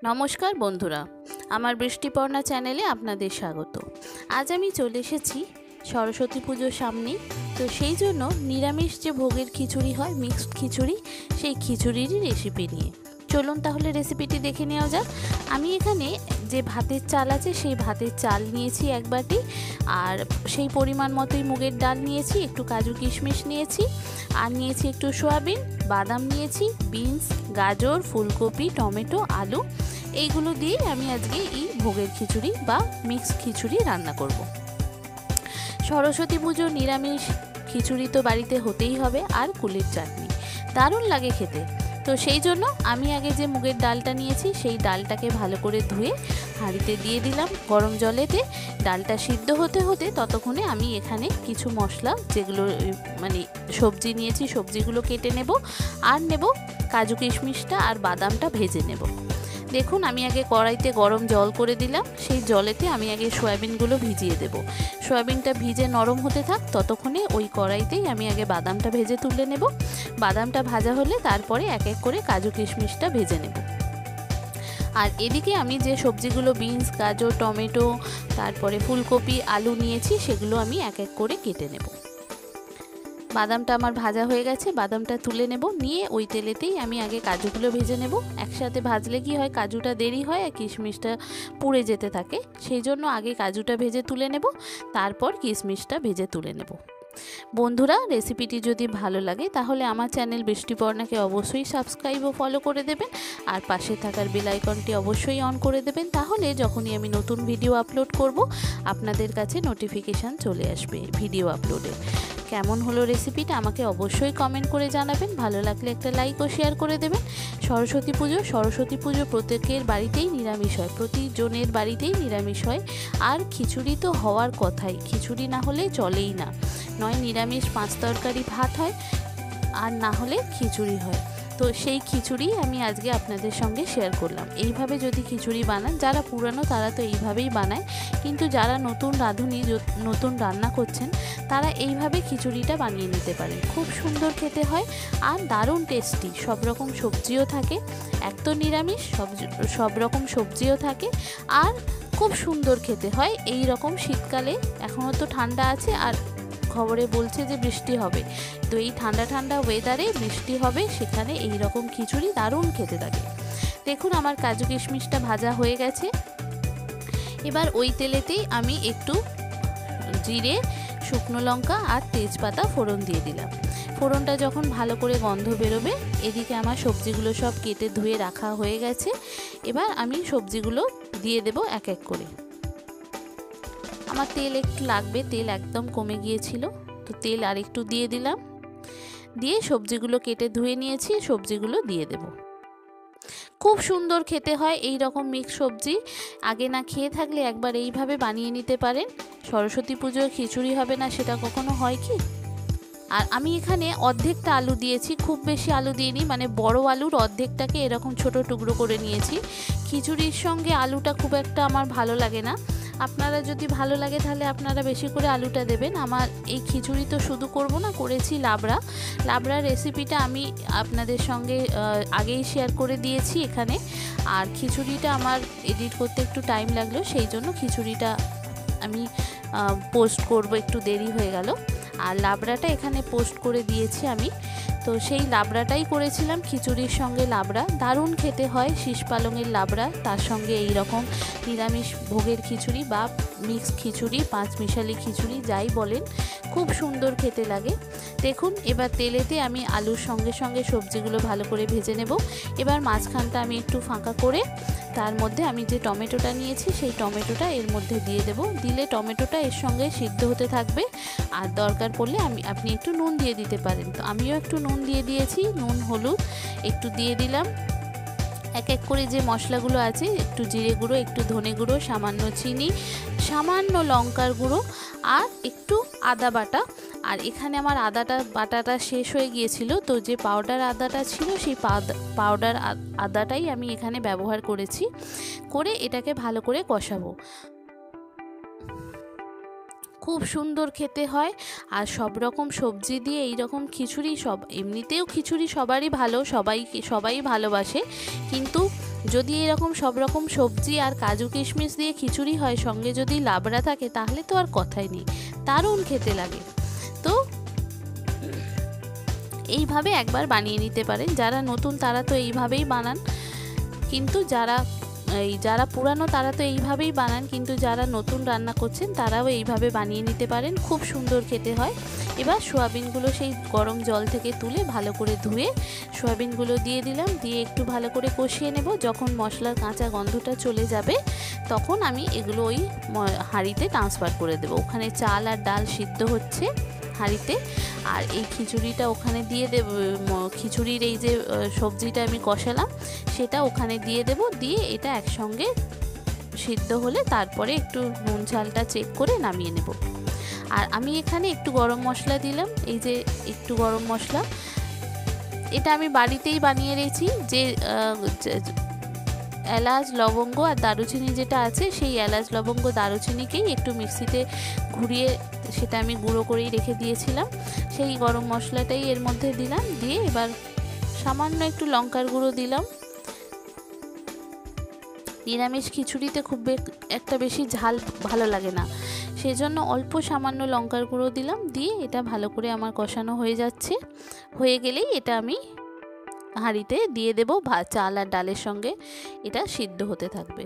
নমস্কার বন্ধুরা, আমার বৃষ্টিপর্ণা চ্যানেলে আপনাদের স্বাগত। আজ আমি চলে এসেছি সরস্বতী পুজোর সামনেই, তো সেই জন্য নিরামিষ যে ভোগের খিচুড়ি হয়, মিক্সড খিচুড়ি, সেই খিচুড়িরই রেসিপি নিয়ে চলুন তাহলে রেসিপিটি দেখে নেওয়া যাক। আমি এখানে যে ভাতের চাল আছে সেই ভাতের চাল নিয়েছি এক বাটি, আর সেই পরিমাণ মতোই মুগের ডাল নিয়েছি, একটু কাজু কিশমিশ নিয়েছি, আর নিয়েছি একটু সয়াবিন, বাদাম নিয়েছি, বিনস, গাজর, ফুলকপি, টমেটো, আলু। এইগুলো দিয়ে আমি আজকে এই ভোগের খিচুড়ি বা মিক্স খিচুড়ি রান্না করব। সরস্বতী পুজো নিরামিষ খিচুড়ি তো বাড়িতে হতেই হবে, আর কুলের চাটনি দারুণ লাগে খেতে। তো সেই জন্য আমি আগে যে মুগের ডালটা নিয়েছি সেই ডালটাকে ভালো করে ধুয়ে হাঁড়িতে দিয়ে দিলাম গরম জলেতে। ডালটা সিদ্ধ হতে হতে ততক্ষণে আমি এখানে কিছু মশলা, যেগুলো মানে সবজি নিয়েছি, সবজিগুলো কেটে নেব, আর নেব কাজু কিশমিশটা আর বাদামটা ভেজে নেব। দেখুন, আমি আগে কড়াইতে গরম জল করে দিলাম, সেই জলেতে আমি আগে সয়াবিনগুলো ভিজিয়ে দেব। সয়াবিনটা ভিজে নরম হতে থাক, ততক্ষণে ওই কড়াইতেই আমি আগে বাদামটা ভেজে তুলে নেব। বাদামটা ভাজা হলে তারপরে এক এক করে কাজু কিশমিশটা ভেজে নেব। আর এদিকে আমি যে সবজিগুলো বিনস, গাজর, টমেটো, তারপরে ফুলকপি, আলু নিয়েছি, সেগুলো আমি এক এক করে কেটে নেব। বাদামটা আমার ভাজা হয়ে গেছে, বাদামটা তুলে নেব। নিয়ে ওই তেলেতেই আমি আগে কাজুগুলো ভেজে নেব। একসাথে ভাজলে কি হয়, কাজুটা দেরি হয় আর কিশমিশটা পুড়ে যেতে থাকে, সেই জন্য আগে কাজুটা ভেজে তুলে নেব, তারপর কিশমিশটা ভেজে তুলে নেব। বন্ধুরা, রেসিপিটি যদি ভালো লাগে তাহলে আমার চ্যানেল বৃষ্টিপর্ণাকে অবশ্যই সাবস্ক্রাইব ও ফলো করে দেবেন, আর পাশে থাকার বেল আইকনটি অবশ্যই অন করে দেবেন। তাহলে যখনই আমি নতুন ভিডিও আপলোড করব আপনাদের কাছে নোটিফিকেশান চলে আসবে ভিডিও আপলোডে। কেমন হলো রেসিপিটা আমাকে অবশ্যই কমেন্ট করে জানাবেন। ভালো লাগলে একটা লাইক ও শেয়ার করে দেবেন। সরস্বতী পুজো প্রত্যেকের বাড়িতেই নিরামিষ হয়, প্রতিজনের বাড়িতেই নিরামিষ হয়। আর খিচুড়ি তো হওয়ার কথাই, খিচুড়ি না হলে চলেই না। নয় নিরামিষ 5 তরকারি ভাত হয়, আর না হলে খিচুড়ি হয়। তো সেই খিচুড়ি আমি আজকে আপনাদের সঙ্গে শেয়ার করলাম। এইভাবে যদি খিচুড়ি বানান, যারা পুরানো তারা তো এইভাবেই বানায়, কিন্তু যারা নতুন রাঁধুনি, নতুন রান্না করছেন, তারা এইভাবে খিচুড়িটা বানিয়ে নিতে পারেন। খুব সুন্দর খেতে হয় আর দারুণ টেস্টি। সব রকম সবজিও থাকে, এক তো নিরামিষ, সব রকম সবজিও থাকে, আর খুব সুন্দর খেতে হয়। এই রকম শীতকালে, এখনও তো ঠান্ডা আছে, আর খবরে বলছে যে বৃষ্টি হবে, তো এই ঠান্ডা ঠান্ডা ওয়েদারে বৃষ্টি হবে, সেখানে এই রকম খিচুড়ি দারুণ খেতে থাকে। দেখুন, আমার কাজু কিশমিশটা ভাজা হয়ে গেছে। এবার ওই তেলেতেই আমি একটু জিরে, শুকনো লঙ্কা আর তেজপাতা ফোড়ন দিয়ে দিলাম। ফোড়নটা যখন ভালো করে গন্ধ বেরোবে, এদিকে আমার সবজিগুলো সব কেটে ধুয়ে রাখা হয়ে গেছে। এবার আমি সবজিগুলো দিয়ে দেব এক এক করে। আমার তেল একটু লাগবে, তেল একদম কমে গিয়েছিল, তো তেল আর একটু দিয়ে দিলাম। দিয়ে সবজিগুলো কেটে ধুয়ে নিয়েছি, সবজিগুলো দিয়ে দেব। খুব সুন্দর খেতে হয় এই রকম মিক্স সবজি। আগে না খেয়ে থাকলে একবার এইভাবে বানিয়ে নিতে পারেন। সরস্বতী পুজোয় খিচুড়ি হবে না, সেটা কখনো হয় কি? আর আমি এখানে অর্ধেকটা আলু দিয়েছি, খুব বেশি আলু দিইনি, মানে বড় আলুর অর্ধেকটাকে এরকম ছোট টুকরো করে নিয়েছি। খিচুড়ির সঙ্গে আলুটা খুব একটা আমার ভালো লাগে না, আপনারা যদি ভালো লাগে তাহলে আপনারা বেশি করে আলুটা দেবেন। আমার এই খিচুড়ি তো শুধু করব না, করেছি লাবড়া রেসিপিটা আমি আপনাদের সঙ্গে আগেই শেয়ার করে দিয়েছি এখানে। আর খিচুড়িটা আমার এডিট করতে একটু টাইম লাগলো, সেই জন্য খিচুড়িটা আমি পোস্ট করব, একটু দেরি হয়ে গেল। আর লাবড়াটা এখানে পোস্ট করে দিয়েছি আমি, তো সেই লাবড়াটাই করেছিলাম। খিচুড়ির সঙ্গে লাবড়া দারুণ খেতে হয়, শীষ পালংয়ের লাবড়া, তার সঙ্গে এই রকম নিরামিষ ভোগের খিচুড়ি বা মিক্স খিচুড়ি, 5 মিশালি খিচুড়ি যাই বলেন, খুব সুন্দর খেতে লাগে। দেখুন, এবার তেলেতে আমি আলুর সঙ্গে সঙ্গে সবজিগুলো ভালো করে ভেজে নেব। এবার মাঝখানটা আমি একটু ফাঁকা করে তার মধ্যে আমি যে টমেটোটা নিয়েছি সেই টমেটোটা এর মধ্যে দিয়ে দেব। দিলে টমেটোটা এর সঙ্গে সিদ্ধ হতে থাকবে, আর দরকার পড়লে আপনি একটু নুন দিয়ে দিতে পারেন। তো আমিও একটু নুন দিয়ে দিয়েছি, নুন, হলুদ একটু দিয়ে দিলাম। এক এক করে যে মশলাগুলো আছে, একটু জিরে গুঁড়ো, একটু ধনে গুঁড়ো, সামান্য চিনি, সামান্য লঙ্কার গুঁড়ো, আর একটু আদা বাটা। আর এখানে আমার বাটাটা শেষ হয়ে গিয়েছিল, তো যে পাউডার আদাটা ছিল সেই পাউডার আদাটাই আমি এখানে ব্যবহার করেছি। করে এটাকে ভালো করে কষাবো। খুব সুন্দর খেতে হয়, আর সব রকম সবজি দিয়ে এই রকম খিচুড়ি, এমনিতেও খিচুড়ি সবারই ভালো, সবাই ভালোবাসে, কিন্তু যদি এরকম সব রকম সবজি আর কাজু কিশমিশ দিয়ে খিচুড়ি হয়, সঙ্গে যদি লাবড়া থাকে, তাহলে তো আর কথাই নেই, দারুণ খেতে লাগে। তো এইভাবে একবার বানিয়ে নিতে পারেন। যারা নতুন তারা তো এইভাবেই বানান, কিন্তু যারা পুরানো তারা তো এইভাবেই বানান, কিন্তু যারা নতুন রান্না করছেন তারাও এইভাবে বানিয়ে নিতে পারেন, খুব সুন্দর খেতে হয়। এবার সোয়াবিনগুলো সেই গরম জল থেকে তুলে ভালো করে ধুয়ে সোয়াবিনগুলো দিয়ে দিলাম, দিয়ে একটু ভালো করে কষিয়ে নেব। যখন মশলার কাঁচা গন্ধটা চলে যাবে তখন আমি এগুলো ওই হাঁড়িতে ট্রান্সফার করে দেবো। ওখানে চাল আর ডাল সিদ্ধ হচ্ছে হাঁড়িতে, আর এই খিচুড়িটা ওখানে দিয়ে দেব। খিচুড়ির এই যে সবজিটা আমি কষালাম সেটা ওখানে দিয়ে দেব, দিয়ে এটা একসঙ্গে সিদ্ধ হলে তারপরে একটু নুন ঝালটা চেক করে নামিয়ে নেব। আর আমি এখানে একটু গরম মশলা দিলাম, এই যে একটু গরম মশলা, এটা আমি বাড়িতেই বানিয়ে রেখেছি। যে এলাচ লবঙ্গ আর দারুচিনি যেটা আছে, সেই এলাচ লবঙ্গ দারুচিনিকেই একটু মিক্সিতে ঘুরিয়ে সেটা আমি গুঁড়ো করেই রেখে দিয়েছিলাম, সেই গরম মশলাটাই এর মধ্যে দিলাম। দিয়ে এবার সামান্য একটু লঙ্কার গুঁড়ো দিলাম। নিরামিষ খিচুড়িতে খুব একটা বেশি ঝাল ভালো লাগে না, সেজন্য অল্প সামান্য লঙ্কার গুঁড়ো দিলাম। দিয়ে এটা ভালো করে আমার কষানো হয়ে যাচ্ছে, হয়ে গেলেই এটা আমি হাঁড়িতে দিয়ে দেবো। চাল আর ডালের সঙ্গে এটা সিদ্ধ হতে থাকবে।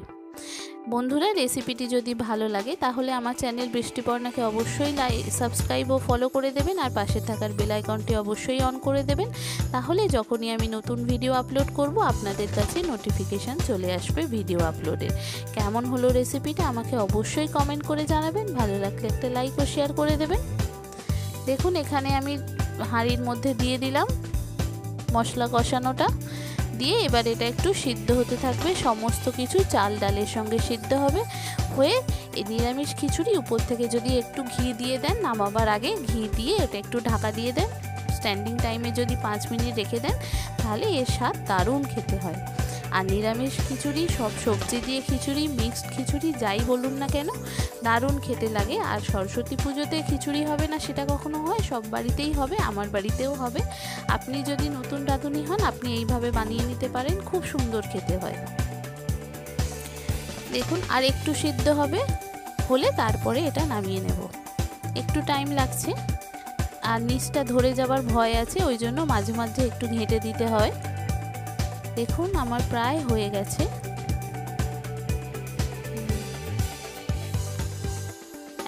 বন্ধুরা, রেসিপিটি যদি ভালো লাগে তাহলে আমার চ্যানেল বৃষ্টিপর্ণাকে অবশ্যই সাবস্ক্রাইব ও ফলো করে দেবেন, আর পাশে থাকার বেল আইকনটি অবশ্যই অন করে দেবেন। তাহলে যখনই আমি নতুন ভিডিও আপলোড করব আপনাদের কাছে নোটিফিকেশান চলে আসবে ভিডিও আপলোডের। কেমন হলো রেসিপিটা আমাকে অবশ্যই কমেন্ট করে জানাবেন, ভালো লাগলে একটা লাইক ও শেয়ার করে দেবেন। দেখুন এখানে আমি হাঁড়ির মধ্যে দিয়ে দিলাম মশলা কষানোটা, দিয়ে এবার এটা একটু সিদ্ধ হতে থাকবে। সমস্ত কিছু চাল ডালের সঙ্গে সিদ্ধ হবে, হয়ে এই নিরামিষ খিচুড়ি উপর থেকে যদি একটু ঘি দিয়ে দেন, নামাবার আগে ঘি দিয়ে এটা একটু ঢাকা দিয়ে দেন, স্ট্যান্ডিং টাইমে যদি 5 মিনিট রেখে দেন তাহলে এর স্বাদ দারুণ খেতে হয়। আর নিরামিষ খিচুড়ি, সব সবজি দিয়ে খিচুড়ি, মিক্সড খিচুড়ি যাই বলুন না কেন, দারুণ খেতে লাগে। আর সরস্বতী পুজোতে খিচুড়ি হবে না সেটা কখনো হয়? সব বাড়িতেই হবে, আমার বাড়িতেও হবে। আপনি যদি নতুন রাঁধুনি হন আপনি এইভাবে বানিয়ে নিতে পারেন, খুব সুন্দর খেতে হয়। দেখুন আর একটু সিদ্ধ হলে তারপরে এটা নামিয়ে নেব। একটু টাইম লাগছে, আর নিচটা ধরে যাবার ভয় আছে, ওই জন্য মাঝে মাঝে একটু ঘেঁটে দিতে হয়। দেখুন আমার প্রায় হয়ে গেছে,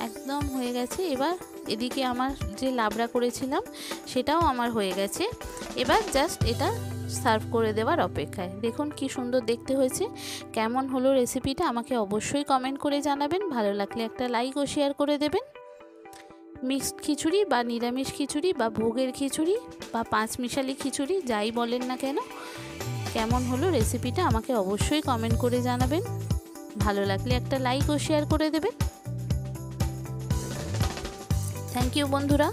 একদম হয়ে গেছে। এবার এদিকে আমার যে লাবড়া করেছিলাম সেটাও আমার হয়ে গেছে। এবার জাস্ট এটা সার্ভ করে দেওয়ার অপেক্ষায়। দেখুন কি সুন্দর দেখতে হয়েছে। কেমন হলো রেসিপিটা আমাকে অবশ্যই কমেন্ট করে জানাবেন, ভালো লাগলে একটা লাইক ও শেয়ার করে দেবেন। মিক্সড খিচুড়ি বা নিরামিষ খিচুড়ি বা ভোগের খিচুড়ি বা পাঁচমিশালি খিচুড়ি যাই বলেন না কেন, কেমন হলো রেসিপিটা আমাকে অবশ্যই কমেন্ট করে জানাবেন, ভালো লাগলে একটা লাইক ও শেয়ার করে দেবেন। থ্যাংক ইউ বন্ধুরা।